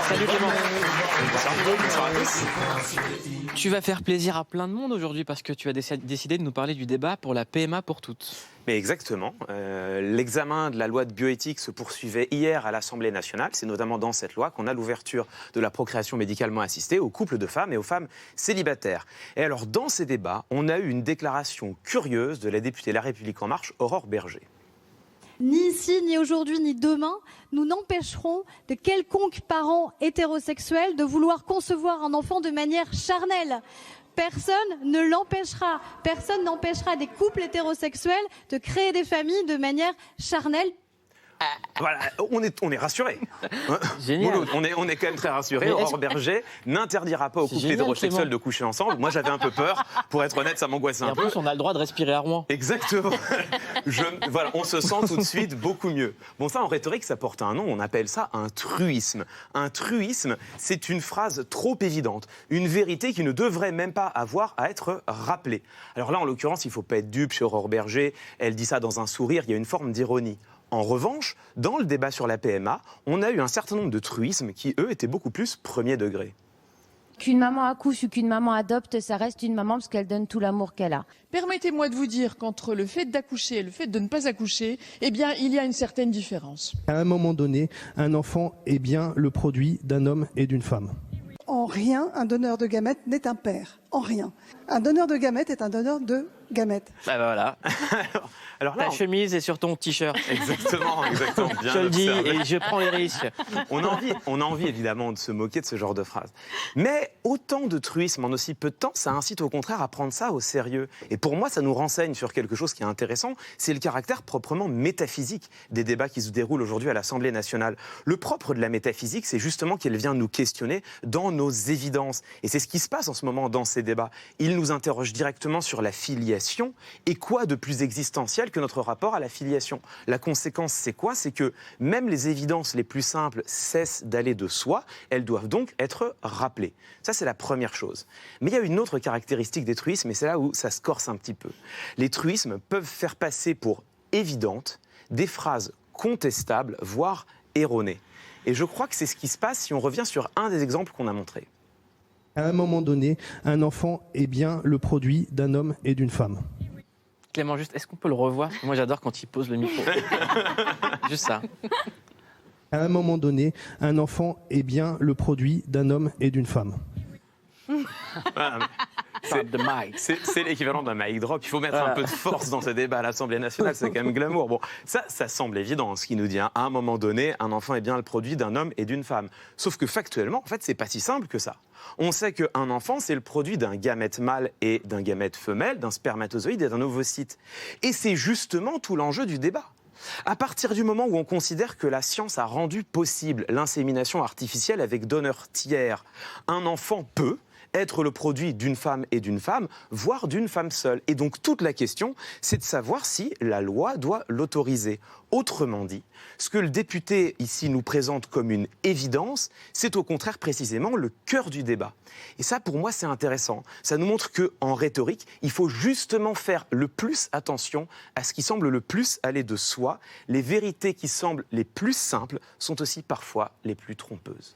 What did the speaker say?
Salut Clément. Bonsoir à tous. Tu vas faire plaisir à plein de monde aujourd'hui parce que tu as décidé de nous parler du débat pour la PMA pour toutes. Mais exactement. L'examen de la loi de bioéthique se poursuivait hier à l'Assemblée nationale. C'est notamment dans cette loi qu'on a l'ouverture de la procréation médicalement assistée aux couples de femmes et aux femmes célibataires. Et alors, dans ces débats, on a eu une déclaration curieuse de la députée La République En Marche, Aurore Bergé. Ni ici, ni aujourd'hui, ni demain, nous n'empêcherons de quelconque parent hétérosexuel de vouloir concevoir un enfant de manière charnelle. Personne ne l'empêchera. Personne n'empêchera des couples hétérosexuels de créer des familles de manière charnelle. Voilà, on est rassurés. Génial. Mouloud, on est quand même très rassurés. Aurore Bergé n'interdira pas aux couples hétérosexuels de coucher ensemble. Moi, j'avais un peu peur. Pour être honnête, ça m'angoissait un peu. Et en plus, on a le droit de respirer à Rouen. Exactement. Voilà, on se sent tout de suite beaucoup mieux. Bon, ça, en rhétorique, ça porte un nom. On appelle ça un truisme. Un truisme, c'est une phrase trop évidente. Une vérité qui ne devrait même pas avoir à être rappelée. Alors là, en l'occurrence, il ne faut pas être dupe chez Aurore Bergé. Elle dit ça dans un sourire. Il y a une forme d'ironie. En revanche, dans le débat sur la PMA, on a eu un certain nombre de truismes qui, eux, étaient beaucoup plus premier degré. Qu'une maman accouche ou qu'une maman adopte, ça reste une maman parce qu'elle donne tout l'amour qu'elle a. Permettez-moi de vous dire qu'entre le fait d'accoucher et le fait de ne pas accoucher, eh bien, il y a une certaine différence. À un moment donné, un enfant est bien le produit d'un homme et d'une femme. En rien, un donneur de gamètes n'est un père. En rien. Un donneur de gamètes est un donneur de gamètes. Bah voilà. Alors là, Ta chemise est sur ton t-shirt. Exactement, bien Je le dis observé. et je prends les risques. On a envie évidemment de se moquer de ce genre de phrase. Mais autant de truisme en aussi peu de temps, ça incite au contraire à prendre ça au sérieux. Et pour moi, ça nous renseigne sur quelque chose qui est intéressant, c'est le caractère proprement métaphysique des débats qui se déroulent aujourd'hui à l'Assemblée nationale. Le propre de la métaphysique, c'est justement qu'elle vient nous questionner dans nos évidences. Et c'est ce qui se passe en ce moment dans ces débats. Il nous interroge directement sur la filiation. Et quoi de plus existentiel que notre rapport à la filiation? La conséquence, c'est quoi? C'est que même les évidences les plus simples cessent d'aller de soi. Elles doivent donc être rappelées. Ça, c'est la première chose. Mais il y a une autre caractéristique des truismes, et c'est là où ça se corse un petit peu. Les truismes peuvent faire passer pour évidentes des phrases contestables, voire erronées. Et je crois que c'est ce qui se passe si on revient sur un des exemples qu'on a montrés. À un moment donné, un enfant est bien le produit d'un homme et d'une femme. Clément, juste, est-ce qu'on peut le revoir? Parce que moi, j'adore quand il pose le micro. Juste ça. À un moment donné, un enfant est bien le produit d'un homme et d'une femme. Voilà. C'est l'équivalent d'un mic drop. Il faut mettre un peu de force dans ce débat à l'Assemblée nationale, c'est quand même glamour. Bon, ça semble évident, ce qu'il nous dit. À un moment donné, un enfant est bien le produit d'un homme et d'une femme. Sauf que factuellement, en fait, c'est pas si simple que ça. On sait qu'un enfant, c'est le produit d'un gamète mâle et d'un gamète femelle, d'un spermatozoïde et d'un ovocyte. Et c'est justement tout l'enjeu du débat. À partir du moment où on considère que la science a rendu possible l'insémination artificielle avec donneur tiers, un enfant peut être le produit d'une femme et d'une femme, voire d'une femme seule. Et donc toute la question, c'est de savoir si la loi doit l'autoriser. Autrement dit, ce que le député ici nous présente comme une évidence, c'est au contraire précisément le cœur du débat. Et ça, pour moi, c'est intéressant. Ça nous montre qu'en rhétorique, il faut justement faire le plus attention à ce qui semble le plus aller de soi. Les vérités qui semblent les plus simples sont aussi parfois les plus trompeuses.